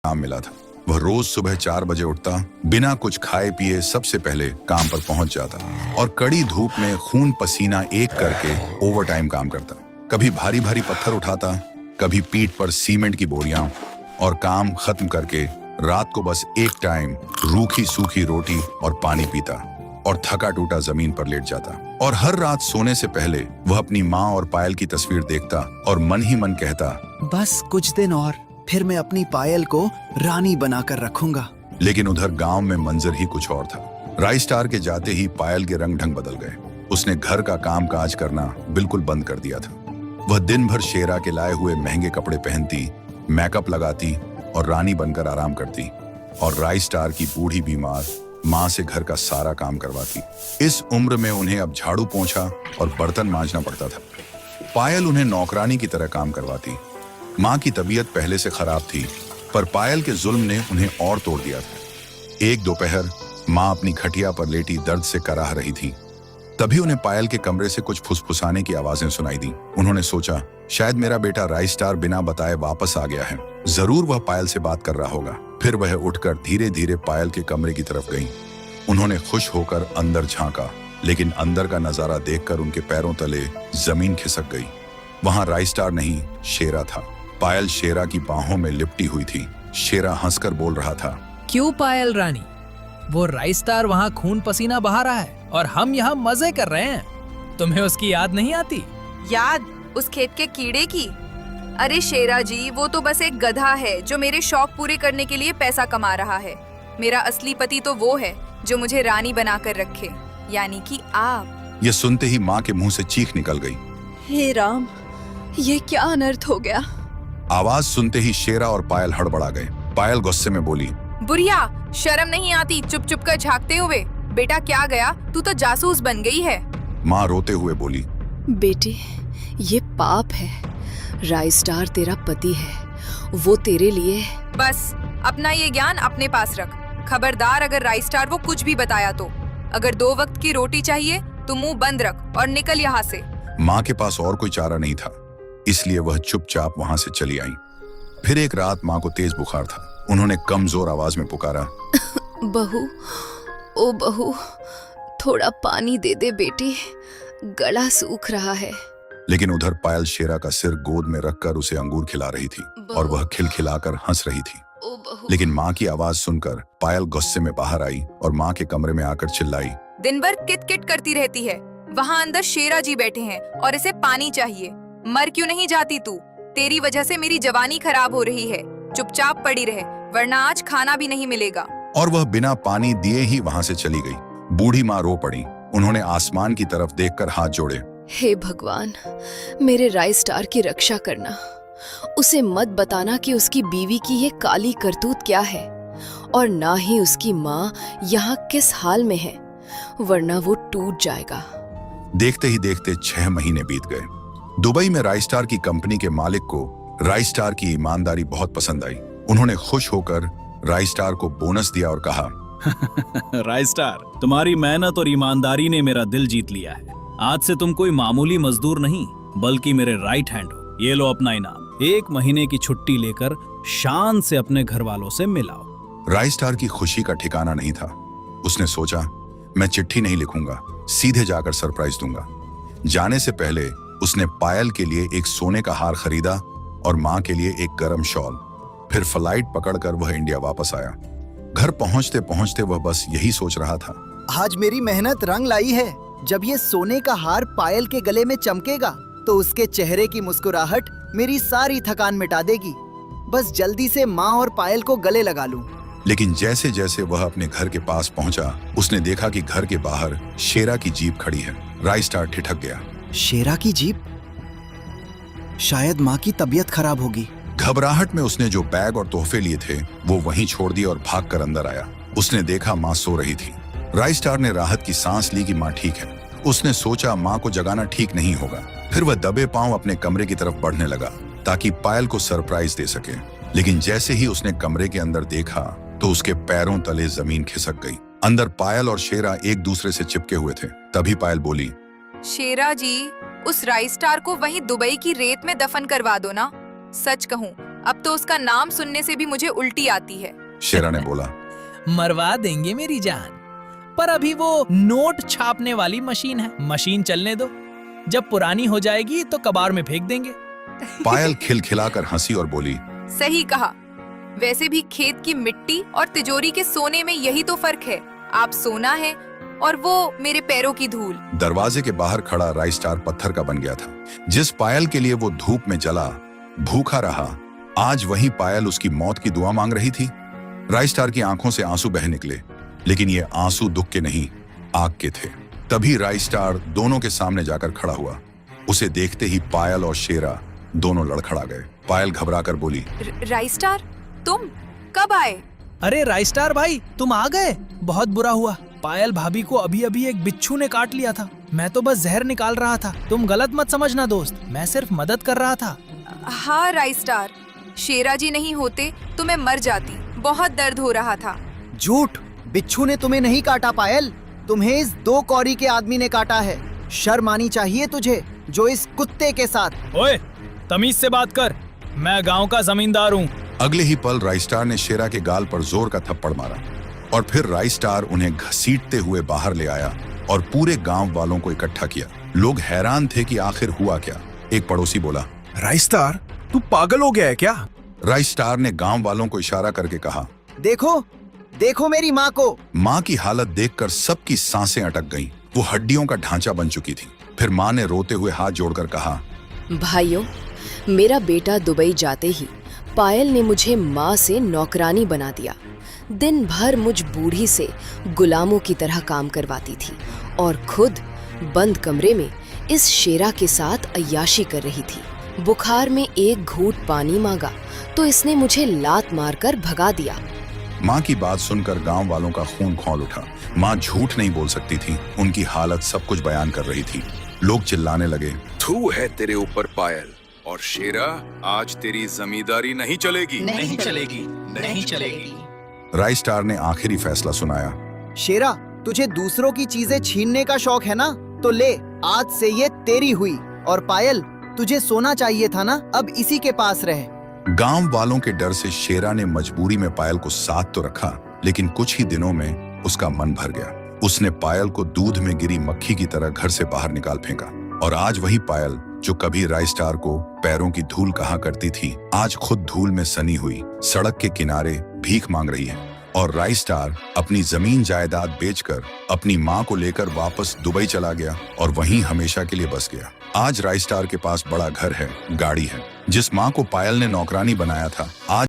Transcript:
काम मिला था। वह रोज सुबह 4 बजे उठता, बिना कुछ खाए पिए सबसे पहले काम पर पहुंच जाता और कड़ी धूप में खून पसीना एक करके ओवरटाइम काम करता। कभी भारी भारी पत्थर उठाता, कभी पीठ पर सीमेंट की बोरियां, और काम खत्म करके रात को बस एक टाइम रूखी सूखी रोटी और पानी पीता और थका टूटा जमीन पर लेट जाता। और हर रात सोने से पहले वह अपनी माँ और पायल की तस्वीर देखता और मन ही मन कहता, बस कुछ दिन और, फिर मैं अपनी पायल को रानी बनाकर रखूंगा। लेकिन उधर गांव में मंजर ही कुछ और था। राइस्टार के जाते ही पायल के रंग ढंग बदल गए। उसने घर का काम काज करना बिल्कुल बंद कर दिया था। वह दिन भर शेरा के लाए हुए महंगे कपड़े पहनती, मेकअप लगाती और रानी बनकर आराम करती, और राइस्टार की बूढ़ी बीमार माँ से घर का सारा काम करवाती। इस उम्र में उन्हें अब झाड़ू पोंछा और बर्तन मांजना पड़ता था। पायल उन्हें नौकरानी की तरह काम करवाती। माँ की तबीयत पहले से खराब थी, पर पायल के जुल्म ने उन्हें और तोड़ दिया था। एक दोपहर माँ अपनी खटिया पर लेटी दर्द से कराह रही थी। तभी उन्हें पायल के कमरे से कुछ फुसफुसाने की आवाजें सुनाई दी। उन्होंने सोचा, शायद मेरा बेटा राइस्टार बिना बताए वापस आ गया है। जरूर वह पायल से बात कर रहा होगा। फिर वह उठकर धीरे धीरे पायल के कमरे की तरफ गई। उन्होंने खुश होकर अंदर झांका, लेकिन अंदर का नजारा देखकर उनके पैरों तले जमीन खिसक गई। वहां राइस्टार नहीं, शेरा था। पायल शेरा की बाहों में लिपटी हुई थी। शेरा हंसकर बोल रहा था, क्यों पायल रानी, वो राइस्टार वहाँ खून पसीना बहा रहा है और हम यहाँ मजे कर रहे हैं। तुम्हें उसकी याद नहीं आती? याद? उस खेत के कीड़े की? अरे शेरा जी, वो तो बस एक गधा है जो मेरे शौक पूरे करने के लिए पैसा कमा रहा है। मेरा असली पति तो वो है जो मुझे रानी बनाकर रखे, यानी कि आप। यह सुनते ही माँ के मुंह से चीख निकल गई। हे राम, ये क्या अनर्थ हो गया। आवाज सुनते ही शेरा और पायल हड़बड़ा गए। पायल गुस्से में बोली, बुढ़िया, शर्म नहीं आती चुप चुप कर झांकते हुए? बेटा क्या गया, तू तो जासूस बन गई है। माँ रोते हुए बोली, बेटी, ये पाप है। राइस्टार तेरा पति है, वो तेरे लिए। बस अपना ये ज्ञान अपने पास रख। खबरदार अगर राइस्टार वो कुछ भी बताया तो। अगर 2 वक्त की रोटी चाहिए तो मुंह बंद रख और निकल यहाँ से। माँ के पास और कोई चारा नहीं था, इसलिए वह चुपचाप वहां से चली आई। फिर एक रात माँ को तेज बुखार था। उन्होंने कमजोर आवाज में पुकारा, बहू, ओ बहू, थोड़ा पानी दे दे बेटी, गला सूख रहा है। लेकिन उधर पायल शेरा का सिर गोद में रखकर उसे अंगूर खिला रही थी और वह खिलखिलाकर हंस रही थी। ओ बहू। लेकिन माँ की आवाज सुनकर पायल गुस्से में बाहर आई और माँ के कमरे में आकर चिल्लाई, दिन भर किट किट करती रहती है। वहाँ अंदर शेरा जी बैठे हैं और इसे पानी चाहिए। मर क्यों नहीं जाती तू? तेरी वजह से मेरी जवानी खराब हो रही है। चुपचाप पड़ी रहे, वरना आज खाना भी नहीं मिलेगा। और वह बिना पानी दिए ही वहां से चली गई। बूढ़ी माँ रो पड़ी। उन्होंने आसमान की तरफ देखकर हाथ जोड़े। हे भगवान, मेरे राइस्टार की रक्षा करना। उसे मत बताना कि उसकी बीवी की ये काली करतूत क्या है, और ना ही उसकी माँ यहाँ किस हाल में है, वरना वो टूट जाएगा। देखते ही देखते 6 महीने बीत गए। दुबई में राइस्टार की कंपनी के मालिक को राइस्टार की ईमानदारी बहुत पसंद आई। उन्होंने खुश होकर राइस्टार को बोनस दिया और कहा, राइस्टार, तुम्हारी मेहनत और ईमानदारी ने मेरा दिल जीत लिया है। आज से तुम कोई मामूली मजदूर नहीं, बल्कि मेरे राइट हैंड हो। ये लो अपना इनाम। 1 महीने की छुट्टी लेकर शान से अपने घर वालों से मिलाओ। राइस्टार की खुशी का ठिकाना नहीं था। उसने सोचा, मैं चिट्ठी नहीं लिखूंगा, सीधे जाकर सरप्राइज दूंगा। जाने से पहले उसने पायल के लिए एक सोने का हार खरीदा और माँ के लिए एक गर्म शॉल। फिर फ्लाइट पकड़कर वह इंडिया वापस आया। घर पहुंचते पहुंचते वह बस यही सोच रहा था, आज मेरी मेहनत रंग लाई है। जब ये सोने का हार पायल के गले में चमकेगा तो उसके चेहरे की मुस्कुराहट मेरी सारी थकान मिटा देगी। बस जल्दी से माँ और पायल को गले लगा लूं। लेकिन जैसे जैसे वह अपने घर के पास पहुंचा, उसने देखा कि घर के बाहर शेरा की जीप खड़ी है। राइस्टार ठिठक गया। शेरा की जीप? शायद माँ की तबीयत खराब होगी। घबराहट में उसने जो बैग और तोहफे लिए थे वो वहीं छोड़ दिए और भागकर अंदर आया। उसने देखा माँ सो रही थी। राइस्टार ने राहत की सांस ली कि माँ ठीक है। उसने सोचा माँ को जगाना ठीक नहीं होगा। फिर वह दबे पांव अपने कमरे की तरफ बढ़ने लगा ताकि पायल को सरप्राइज दे सके। लेकिन जैसे ही उसने कमरे के अंदर देखा तो उसके पैरों तले जमीन खिसक गई। अंदर पायल और शेरा एक दूसरे से चिपके हुए थे। तभी पायल बोली, शेरा जी, उस राइस्टार को वहीं दुबई की रेत में दफन करवा दो ना। सच कहूँ, अब तो उसका नाम सुनने से भी मुझे उल्टी आती है। शेरा ने बोला। मरवा देंगे मेरी जान, पर अभी वो नोट छापने वाली मशीन है, मशीन चलने दो। जब पुरानी हो जाएगी तो कबाड़ में फेंक देंगे। पायल खिलखिलाकर हंसी और बोली, सही कहा। वैसे भी खेत की मिट्टी और तिजोरी के सोने में यही तो फर्क है। आप सोना है और वो मेरे पैरों की धूल। दरवाजे के बाहर खड़ा राइस्टार पत्थर का बन गया था। जिस पायल के लिए वो धूप में जला भूखा रहा, आज वही पायल उसकी मौत की दुआ मांग रही थी। राइस्टार की आंखों से आंसू बह निकले, लेकिन ये आंसू दुख के नहीं, आग के थे। तभी राइस्टार दोनों के सामने जाकर खड़ा हुआ। उसे देखते ही पायल और शेरा दोनों लड़खड़ा गए। पायल घबराकर बोली, राइस्टार, तुम कब आए? अरे राइस्टार भाई, तुम आ गए, बहुत बुरा हुआ। पायल भाभी को अभी अभी एक बिच्छू ने काट लिया था। मैं तो बस जहर निकाल रहा था, तुम गलत मत समझना दोस्त, मैं सिर्फ मदद कर रहा था। हाँ राइस्टार, शेरा जी नहीं होते तो मैं मर जाती। बहुत दर्द हो रहा था। झूठ, बिच्छू ने तुम्हें नहीं काटा पायल, तुम्हें इस 2 कौड़ी के आदमी ने काटा है। शर्म आनी चाहिए तुझे, जो इस कुत्ते के साथ। ओए, तमीज से बात कर, मैं गांव का जमींदार हूँ। अगले ही पल राइस्टार ने शेरा के गाल पर जोर का थप्पड़ मारा और फिर राइस्टार उन्हें घसीटते हुए बाहर ले आया और पूरे गांव वालों को इकट्ठा किया। लोग हैरान थे कि आखिर हुआ क्या। एक पड़ोसी बोला, राइस्टार, तू पागल हो गया है क्या? राइस्टार ने गांव वालों को इशारा करके कहा, देखो देखो मेरी माँ को। माँ की हालत देखकर सबकी सांसें अटक गईं। वो हड्डियों का ढांचा बन चुकी थी। फिर माँ ने रोते हुए हाथ जोड़कर कहा, भाइयों, मेरा बेटा दुबई जाते ही पायल ने मुझे माँ से नौकरानी बना दिया। दिन भर मुझ बूढ़ी से गुलामों की तरह काम करवाती थी और खुद बंद कमरे में इस शेरा के साथ अय्याशी कर रही थी। बुखार में एक घूंट पानी मांगा तो इसने मुझे लात मारकर भगा दिया। माँ की बात सुनकर गांव वालों का खून खौल उठा। माँ झूठ नहीं बोल सकती थी, उनकी हालत सब कुछ बयान कर रही थी। लोग चिल्लाने लगे, थू है तेरे ऊपर पायल, और शेरा आज तेरी जमींदारी नहीं चलेगी। नहीं चलेगी, नहीं चलेगी। राइस्टार ने आखिरी फैसला सुनाया, शेरा, तुझे दूसरों की चीजें छीनने का शौक है ना, तो ले, आज से ये तेरी हुई। और पायल, तुझे सोना चाहिए था ना, अब इसी के पास रहे। गांव वालों के डर से शेरा ने मजबूरी में पायल को साथ तो रखा, लेकिन कुछ ही दिनों में उसका मन भर गया। उसने पायल को दूध में गिरी मक्खी की तरह घर से बाहर निकाल फेंका। और आज वही पायल जो कभी राइस्टार को पैरों की धूल कहा करती थी, आज खुद धूल में सनी हुई सड़क के किनारे भीख मांग रही है। और राइस्टार अपनी जमीन जायदाद बेचकर अपनी माँ को लेकर वापस दुबई चला गया और वहीं हमेशा के लिए बस गया। आज राइस्टार के पास बड़ा घर है, गाड़ी है। जिस माँ को पायल ने नौकरानी बनाया था, आज